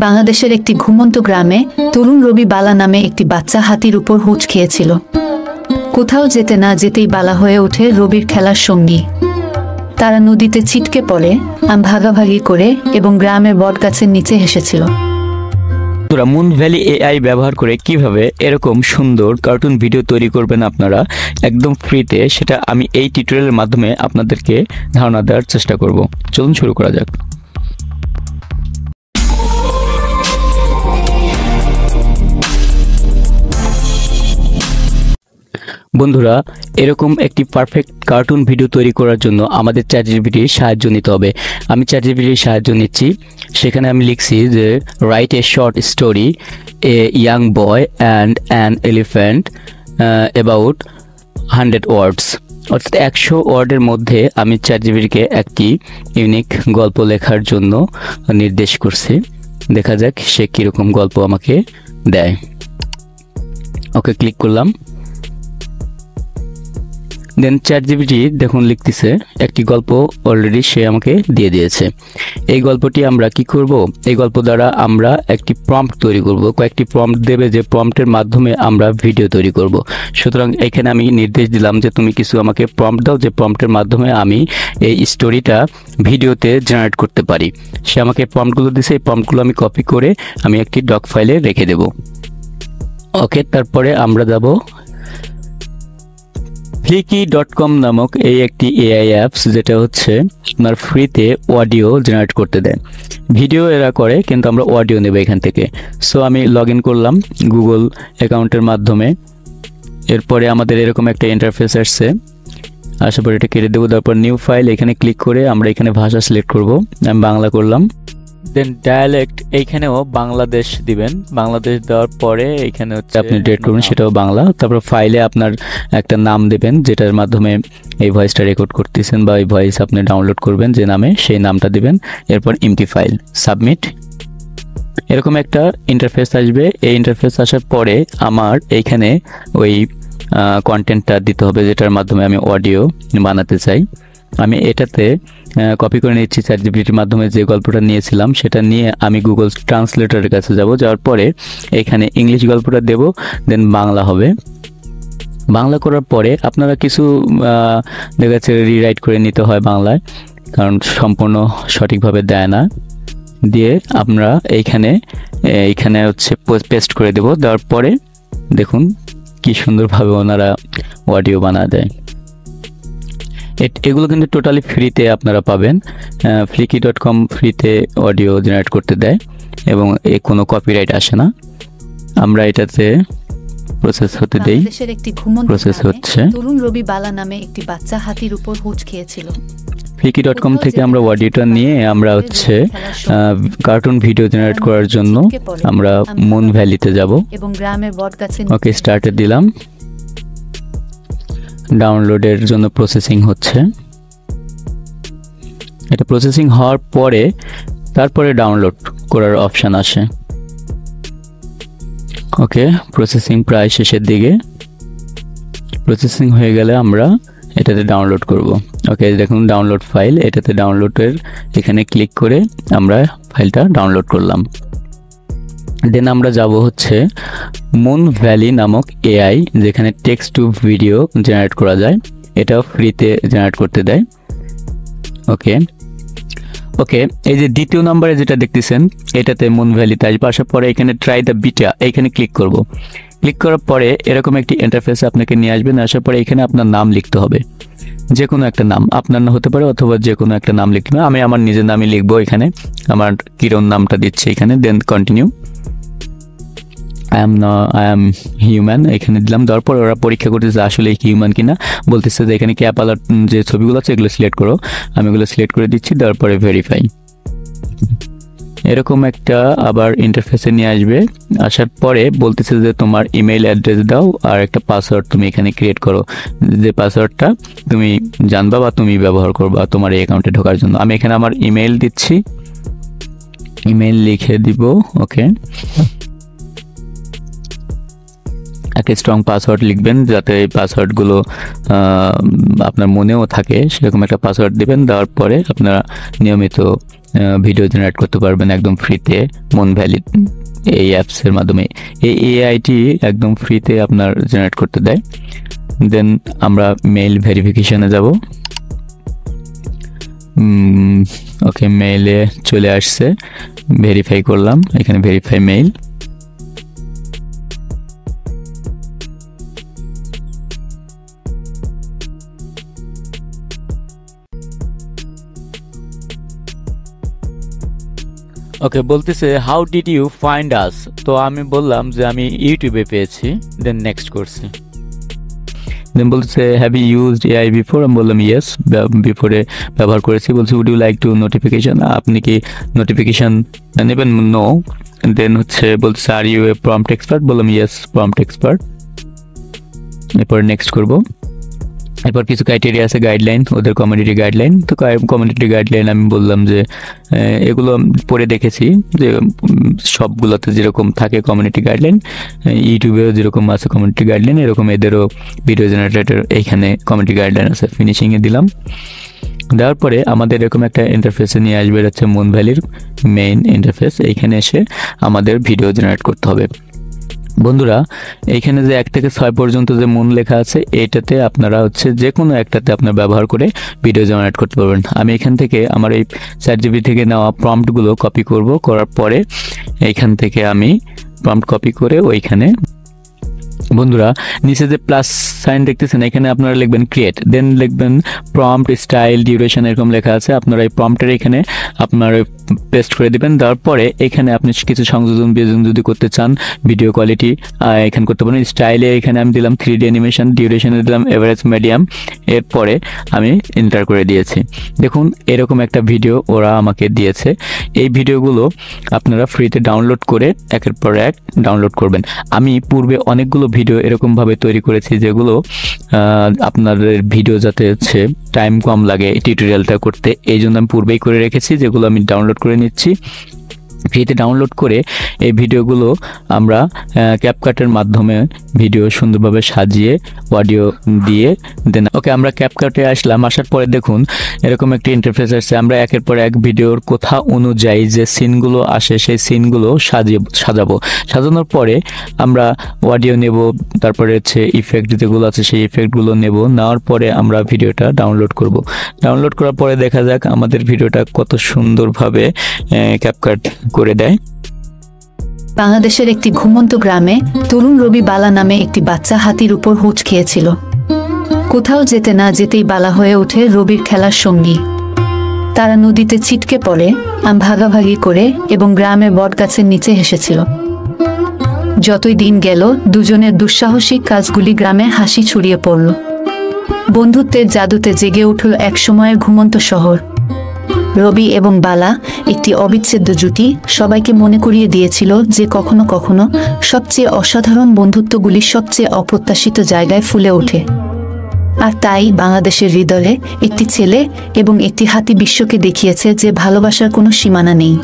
বাংলাদেশের একটি ঘুমন্ত গ্রামে তরুণ রবি বালা নামে একটি বাচ্চা হাতির উপর হুঁচ খেয়েছিল। কোথাও যেতে না যেতেই বালা হয়ে ওঠে রবির খেলার সঙ্গী। তারা নদীতে ছিটকে পড়ে, আম ভাগাভাগি করে এবং গ্রামের বটগাছের নিচে হেসেছিল। মুন ভ্যালি এআই ব্যবহার করে কিভাবে এরকম সুন্দর কার্টুন ভিডিও তৈরি করবেন আপনারা একদম ফ্রিতে, সেটা আমি এই টিউটোরিয়ালের মাধ্যমে আপনাদেরকে ধারণা দেওয়ার চেষ্টা করব। চলুন শুরু করা যাক। বন্ধুরা, এরকম একটি পারফেক্ট কার্টুন ভিডিও তৈরি করার জন্য আমাদের চ্যাটজিপিটির সাহায্য নিতে হবে। আমি চ্যাটজিপিটির সাহায্য নিচ্ছি। সেখানে আমি লিখছি যে write a short story, a young boy and an elephant about 100 ওয়ার্ডস। অর্থাৎ 100 ওয়ার্ডের মধ্যে আমি চ্যাটজিপিটিকে একটি ইউনিক গল্প লেখার জন্য নির্দেশ করছি। দেখা যাক সে কীরকম গল্প আমাকে দেয়। ওকে ক্লিক করলাম। দেন চ্যাটজিপিটি দেখুন লিখতেছে একটি গল্প অলরেডি সে আমাকে দিয়ে দিয়েছে। এই গল্পটি আমরা কি করব? এই গল্প দ্বারা আমরা একটি প্রম্পট তৈরি করব। কয়েকটি প্রম্পট দেবে, যে প্রম্পটের মাধ্যমে আমরা ভিডিও তৈরি করব। সুতরাং এখানে আমি নির্দেশ দিলাম যে তুমি কিছু আমাকে প্রম্পট দাও, যে প্রম্পটের মাধ্যমে আমি এই স্টোরিটা ভিডিওতে জেনারেট করতে পারি। সে আমাকে প্রম্পটগুলো দিয়েছে। এই প্রম্পটগুলো আমি কপি করে আমি একটি ডক ফাইলে রেখে দেব। ওকে, তারপরে আমরা যাব flicky.com নামক এই একটি এআই অ্যাপস, যেটা হচ্ছে আপনার ফ্রিতে অডিও জেনারেট করতে দেয়। ভিডিও এরা করে, কিন্তু আমরা অডিও নেব এখান থেকে। সো আমি লগ ইন করলাম গুগল অ্যাকাউন্টের মাধ্যমে। এরপরে আমাদের এরকম একটা ইন্টারফেস আসছে। আসার পরে এটা কেটে দেবো। তারপর নিউ ফাইল, এখানে ক্লিক করে আমরা এখানে ভাষা সিলেক্ট করব। আমি বাংলা করলাম। দেন ডায়ালেক্ট, এইখানেও বাংলাদেশ দিবেন। বাংলাদেশ দেওয়ার পরে এখানে হচ্ছে আপনি ডেট করবেন, সেটাও বাংলা। তারপর ফাইলে আপনার একটা নাম দেবেন, যেটার মাধ্যমে এই ভয়েসটা রেকর্ড করতেছেন বা এই ভয়েস আপনি ডাউনলোড করবেন যে নামে, সেই নামটা দিবেন। এরপর এমটি ফাইল, সাবমিট। এরকম একটা ইন্টারফেস আসবে। এই ইন্টারফেস আসার পরে আমার এইখানে ওই কন্টেন্টটা দিতে হবে, যেটার মাধ্যমে আমি অডিও বানাতে চাই। আমি এটাতে কপি করে নিচ্ছি চ্যাটজিপিটির মাধ্যমে। যে গল্পটা নিয়েছিলাম সেটা নিয়ে আমি গুগল ট্রান্সলেটরের কাছে যাব। যাওয়ার পরে এখানে ইংলিশ গল্পটা দেব, দেন বাংলা হবে। বাংলা করার পরে আপনারা কিছু দেখা যাচ্ছে রিরাইট করে নিতে হয় বাংলায়, কারণ সম্পূর্ণ সঠিকভাবে দেয় না। দিয়ে আমরা এইখানে হচ্ছে পেস্ট করে দেব। দেওয়ার পরে দেখুন কি সুন্দরভাবে ওনারা অডিও বানা দেয়। এগুলো কিন্তু টোটালি ফ্রিতে আপনারা পাবেন। flicky.com ফ্রিতে অডিও জেনারেট করতে দেয় এবং কোনো কপিরাইট আসে না। আমরা এটাতে প্রসেস হতে দেই। প্রসেস হচ্ছে। তরুণ রবি বালা নামে একটি বাচ্চা হাতির উপর হুঁচ খেয়েছিল। flicky.com থেকে আমরা অডিওটা নিয়ে আমরা হচ্ছে কার্টুন ভিডিও জেনারেট করার জন্য আমরা মুন ভ্যালিতে যাব এবং গ্রামের বটগাছে। ওকে, স্টার্টে দিলাম। ডাউনলোডের জন্য প্রসেসিং হচ্ছে। এটা প্রসেসিং হওয়ার পরে তারপরে ডাউনলোড করার অপশন আসে। ওকে, প্রসেসিং প্রায় শেষের দিকে। প্রসেসিং হয়ে গেলে আমরা এটাতে ডাউনলোড করব। ওকে, দেখুন ডাউনলোড ফাইল। এটাতে ডাউনলোডের এখানে ক্লিক করে আমরা ফাইলটা ডাউনলোড করলাম। দেন আমরা যাব হচ্ছে মুন ভ্যালি নামক এআই, যেখানে টেক্সট টু ভিডিও জেনারেট করা যায়। এটাও ফ্রিতে জেনারেট করতে দেয়। ওকে ওকে, এই যে দ্বিতীয় নম্বরে যেটা দেখতেছেন এটাতে মুন ভ্যালিতে আসবে। আসার পরে এখানে ট্রাই দ্য বিটা, এখানে ক্লিক করব। ক্লিক করার পরে এরকম একটি ইন্টারফেসে আপনাকে নিয়ে আসবেন। আসার পরে এখানে আপনার নাম লিখতে হবে, যে কোনো একটা নাম আপনার হতে পারে, অথবা যে কোনো একটা নাম লিখতে হবে। আমি আমার নিজের নামই লিখবো। এখানে আমার কিরণ নামটা দিচ্ছি এখানে। Then continue. I am human এখানে দিলাম। দেওয়ার পর ওরা পরীক্ষা করতেছে আসলে হিউম্যান কিনা। বলতেছে যে এখানে ক্যাপ আলার যে ছবিগুলো আছে এগুলো সিলেক্ট করো। আমি এগুলো সিলেক্ট করে দিচ্ছি। দেওয়ার পরে ভেরিফাই। এরকম একটা আবার ইন্টারফেসে নিয়ে আসবে। আসার পরে বলতেছে যে তোমার ইমেইল অ্যাড্রেস দাও আর একটা পাসওয়ার্ড তুমি এখানে ক্রিয়েট করো, যে পাসওয়ার্ডটা তুমি জানবা বা তুমি ব্যবহার করবা তোমার এই অ্যাকাউন্টে ঢোকার জন্য। আমি এখানে আমার ইমেইল দিচ্ছি, ইমেইল লিখে দিব। ওকে, একটা স্ট্রং পাসওয়ার্ড লিখবেন, যাতে এই পাসওয়ার্ডগুলো আপনার মনেও থাকে, সেরকম একটা পাসওয়ার্ড দিবেন। দেওয়ার পরে আপনারা নিয়মিত ভিডিও জেনারেট করতে পারবেন একদম ফ্রিতে মন ভ্যালি এই অ্যাপসের মাধ্যমে। এই এআইটি একদম ফ্রিতে আপনার জেনারেট করতে দেয়। দেন আমরা মেইল ভেরিফিকেশনে যাব। ওকে, মেইলে চলে আসছে, ভেরিফাই করলাম, এখানে ভেরিফাই মেইল। ওকে, বলতেছে how did you find us. তো আমি বললাম যে আমি ইউটিউবে পেয়েছি। দেন নেক্সট করছি। দেন বলতেছে have you used AI before. আমি বললাম ইয়েস, বিফোরে ব্যবহার করেছি। বলছে would you like to notification, আপনি কি নোটিফিকেশন নেবেন? নো। দেন বলছে are you a prompt expert? বললাম ইয়েস, প্রম্পট এক্সপার্ট। এরপর নেক্সট করব। এরপর কিছু ক্রাইটেরিয়া আছে, গাইডলাইন, ওদের কমিউনিটি গাইডলাইন। তো কমিউনিটি গাইডলাইন আমি বললাম যে এগুলো পড়ে দেখেছি যে সবগুলোতে যেরকম থাকে কমিউনিটি গাইডলাইন, ইউটিউবেও যেরকম আছে কমিউনিটি গাইডলাইন, এরকম এদেরও ভিডিও জেনারেটর এইখানে কমিউনিটি গাইডলাইন আছে। ফিনিশিংয়ে দিলাম। দেওয়ার পরে আমাদের এরকম একটা ইন্টারফেসে নিয়ে আসবে, এটা হচ্ছে মুন ভ্যালির মেইন ইন্টারফেস। এইখানে এসে আমাদের ভিডিও জেনারেট করতে হবে। বন্ধুরা, এইখানে যে 1 থেকে 6 পর্যন্ত যে মুন লেখা আছে, এইটাতে আপনারা যে কোনো একটাতে আপনার ব্যবহার করে ভিডিও জেনারেট করতে পারবেন। আমি এখান থেকে আমার এই চ্যাটজিপিটি থেকে নেওয়া প্রম্পটগুলো কপি করব। করার পরে এইখান থেকে আমি প্রম্পট কপি করে ওইখানে, বন্ধুরা নিচে যে প্লাস সাইন দেখতেছেন, এখানে আপনারা লিখবেন ক্রিয়েট, দেন লিখবেন প্রম্পট স্টাইল ডিউরেশন, এরকম লেখা আছে। আপনারা এই প্রম্পটের এখানে আপনার পেস্ট করে দিবেন। তারপরে এখানে আপনি কিছু সংযোজন বিয়োজন যদি করতে চান, ভিডিও কোয়ালিটি এখানে করতে পারেন। স্টাইলে এখানে আমি দিলাম 3D অ্যানিমেশন, ডিউরেশনে দিলাম এভারেজ মিডিয়াম। এরপরে আমি এন্টার করে দিয়েছি। দেখুন এরকম একটা ভিডিও ওরা আমাকে দিয়েছে। এই ভিডিওগুলো আপনারা ফ্রিতে ডাউনলোড করে একের পর এক ডাউনলোড করবেন। আমি পূর্বে অনেকগুলো ভিডিও এরকমভাবে তৈরি করেছি যেগুলো আপনাদের ভিডিও যাতে টাইম কম লাগে টিউটোরিয়ালটা করতে, এই জন্য আমি পূর্বেই করে রেখেছি, যেগুলো আমি ডাউনলোড করে নিচ্ছি। ফ্রিতে ডাউনলোড করে এই ভিডিওগুলো আমরা ক্যাপকাটের মাধ্যমে ভিডিও সুন্দরভাবে সাজিয়ে অডিও দিয়ে দেন। ওকে, আমরা ক্যাপকাটে আসলাম। আসার পরে দেখুন এরকম একটা ইন্টারফেস আসছে। আমরা একের পর এক ভিডিওর কথা অনুযায়ী যে সিনগুলো আসে সেই সিনগুলো সাজাবো। সাজানোর পরে আমরা অডিও নেব, তারপরে ইফেক্ট যেগুলো আছে সেই ইফেক্টগুলো নেব। নেওয়ার পরে আমরা ভিডিওটা ডাউনলোড করব। ডাউনলোড করার পরে দেখা যাক আমাদের ভিডিওটা কত সুন্দরভাবে ক্যাপকাট করে দেয়। বাংলাদেশের একটি ঘুমন্ত গ্রামে তরুণ রবি বালা নামে একটি বাচ্চা হাতির উপর হুঁচ খেয়েছিল। কোথাও যেতে না যেতেই বালা হয়ে ওঠে রবির খেলার সঙ্গী। তারা নদীতে ছিটকে পড়ে, আম ভাগাভাগি করে এবং গ্রামের বটগাছের নিচে হেসেছিল। যতই দিন গেল দুজনের দুঃসাহসিক কাজগুলি গ্রামে হাসি ছড়িয়ে পড়ল। বন্ধুত্বের জাদুতে জেগে উঠল এক সময়ের ঘুমন্ত শহর। রবি এবং বালা একটি অবিচ্ছেদ্য জুটি, সবাইকে মনে করিয়ে দিয়েছিল যে কখনো কখনো সবচেয়ে অসাধারণ বন্ধুত্বগুলি সবচেয়ে অপ্রত্যাশিত জায়গায় ফুলে ওঠে। আর তাই বাংলাদেশের হৃদয়ে একটি ছেলে এবং একটি হাতি বিশ্বকে দেখিয়েছে যে ভালোবাসার কোনো সীমানা নেই।